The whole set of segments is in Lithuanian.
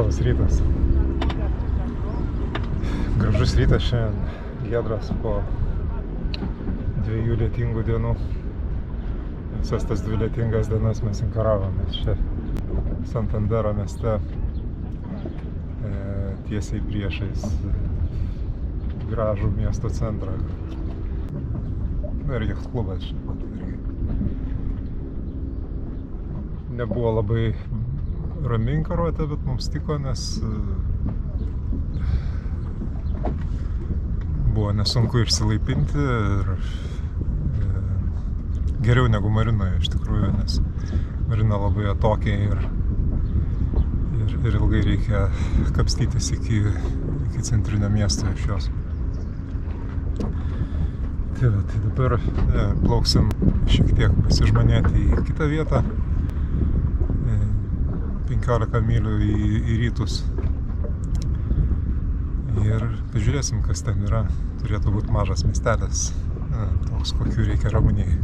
Labas rytas. Gražus rytas šiandien, giedras po 2 lietingų dienų. Visas tas 2 lietingas dienas mes inkaravomės čia Santandero mieste, tiesiai priešais gražų miesto centrą. Ir jachtklubas čia pat irgi. Nebuvo labai rami inkaruotė, bet mums tiko, nes buvo nesunku išsilaipinti ir geriau negu Marinoje iš tikrųjų, nes Marina labai atokiai ir ilgai reikia kapstytis iki centrinio miesto iš jos. Tai dabar plauksim šiek tiek pasižmanėti į kitą vietą, 15 mylių į rytus. Ir pažiūrėsim, kas ten yra. Turėtų būti mažas miestelis, toks, kokių reikia Ramunijai.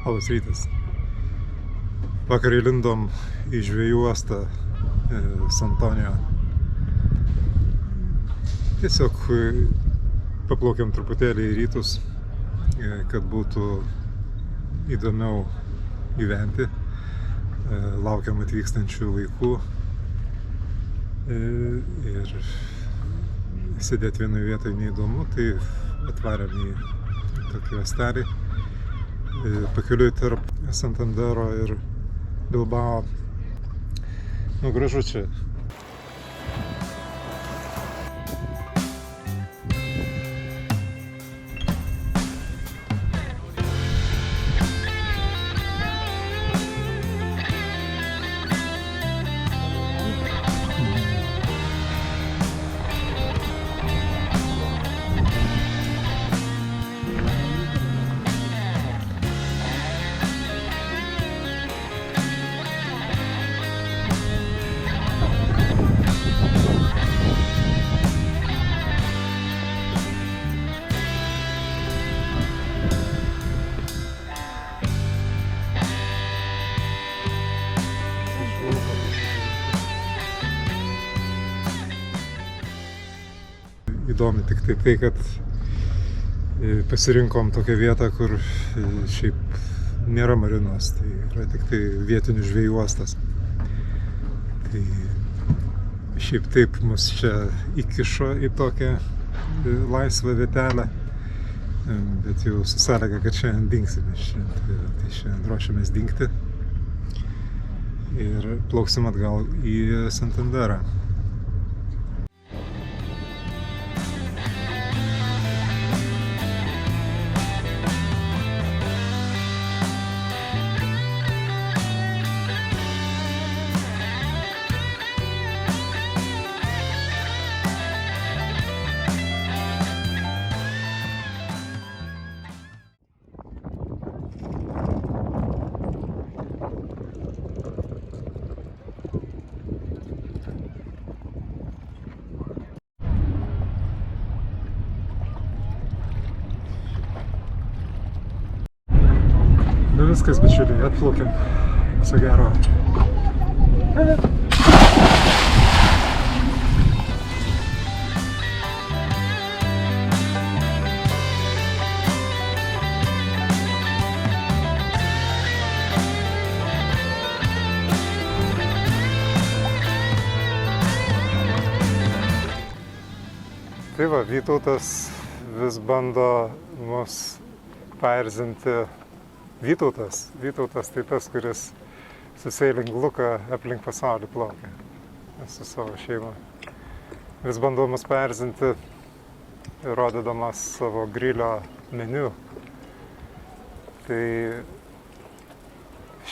Labas rytas. Vakar įlindom į žvejų uostą Santonijo. Tiesiog paplaukėm truputėlį į rytus, kad būtų įdomiau gyventi. Laukiam atvykstančių vaikų ir sėdėti vienoje vietoje neįdomu, tai atvarėm į tokį uostelį. Pakeliui tarp Santandero ir Bilbao. Gražu čia. Įdomi tik tai, kad pasirinkom tokią vietą, kur šiaip nėra marinos, tai yra tik tai vietinių žvejų uostas. Tai šiaip taip mus čia įkišo į tokią laisvą vietelę, bet jau susąlygė, kad šiandien dingsim iš čia. Tai šiandien ruošiamės dingti ir plauksim atgal į Santanderą. Nu viskas, bičiuliai, atplaukėm. Viso gero. Tai va, Vytautas vis bando mus paerzinti. Vytautas tai tas, kuris su Sailing Luka aplink pasaulį plaukia su savo šeima. Vis bando mus paerzinti, rodydamas savo grilio meniu. Tai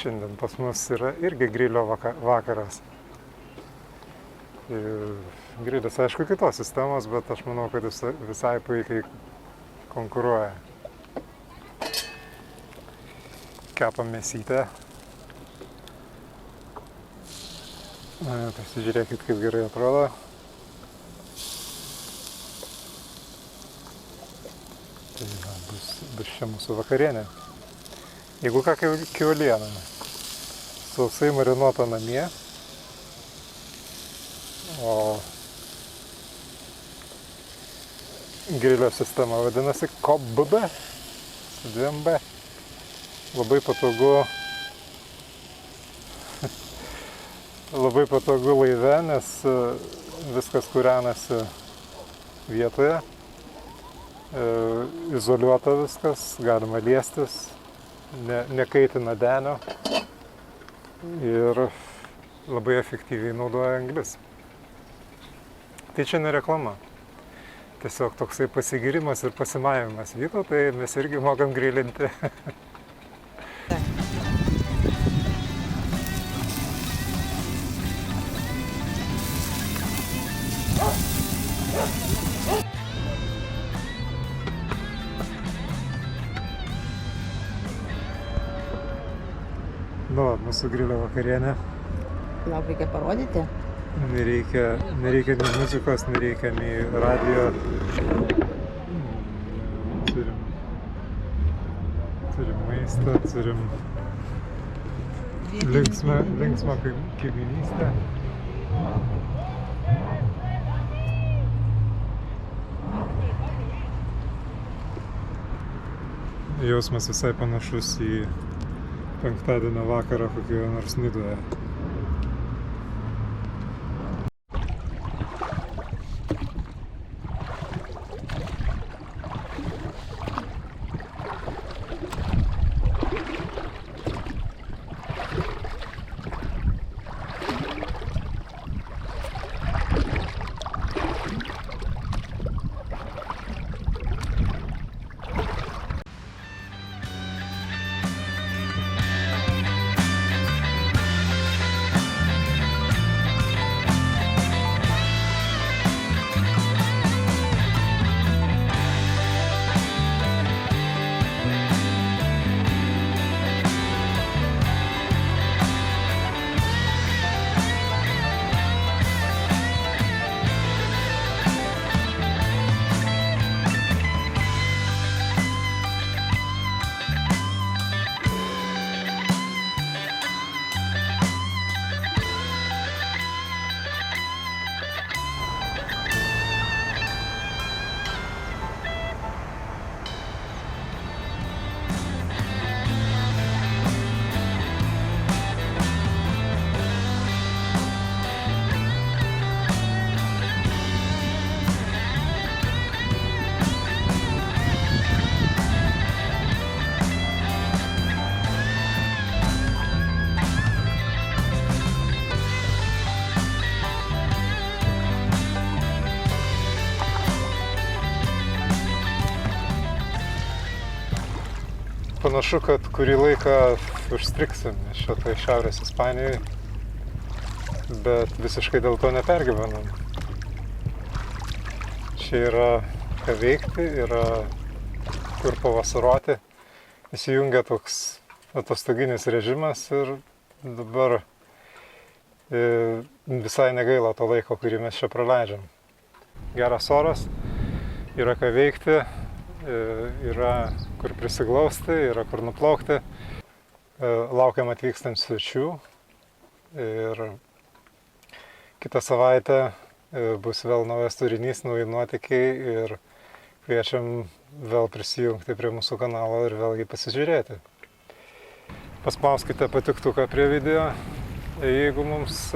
šiandien pas mus yra irgi grilio vakaras. Grilis, aišku, kitos sistemos, bet aš manau, kad jis visai puikiai konkuruoja. Kepam mėsytę. Pasižiūrėkit, kaip gerai atrodo. Tai va, bus čia mūsų vakarienė. Jeigu ką, kiauliena. Sausai marinuota namie. O grilio sistema vadinasi KOBB su 2B. Labai patogu laive, nes viskas kūrenasi vietoje. Izoliuota viskas, galima liestis, nekaitina denio ir labai efektyviai naudoja anglis. Tai čia ne reklama. Tiesiog toksai pasigirimas ir pasimavimas. Vytautai mes irgi mokam grilinti. Nu, mūsų grilio vakarienė. Lauk, reikia parodyti. Nereikia nei muzikos, nereikia nei radio. Turim maistą, turim linksmą kaiminystę. Jausmas visai panašus į penktadienio vakarą kokioje nors Nidoje. Panašu, kad kurį laiką užstriksim šitoj Šiaurės Ispanijoje, bet visiškai dėl to nepergyvenam. Čia yra ką veikti, yra kur pavasaroti. Įsijungia toks atostoginis režimas ir dabar visai negaila to laiko, kurį mes čia praleidžiam. Geras oras, yra ką veikti, yra kur prisiglausti, yra kur nuplaukti. Laukiam atvykstant svečių ir kitą savaitę bus vėl naujas turinys, nauji nuotykiai ir kviečiam vėl prisijungti prie mūsų kanalo ir vėlgi pasižiūrėti. Paspauskite patiktuką prie video, jeigu mums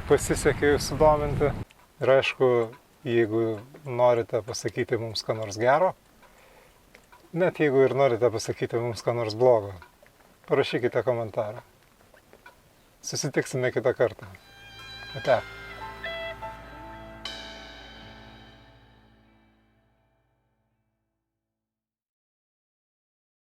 pasisekė jūs sudominti. Ir aišku, jeigu norite pasakyti mums ką nors gero, net jeigu ir norite pasakyti mums ką nors blogo, parašykite komentarą. Susitiksime kitą kartą. Ate.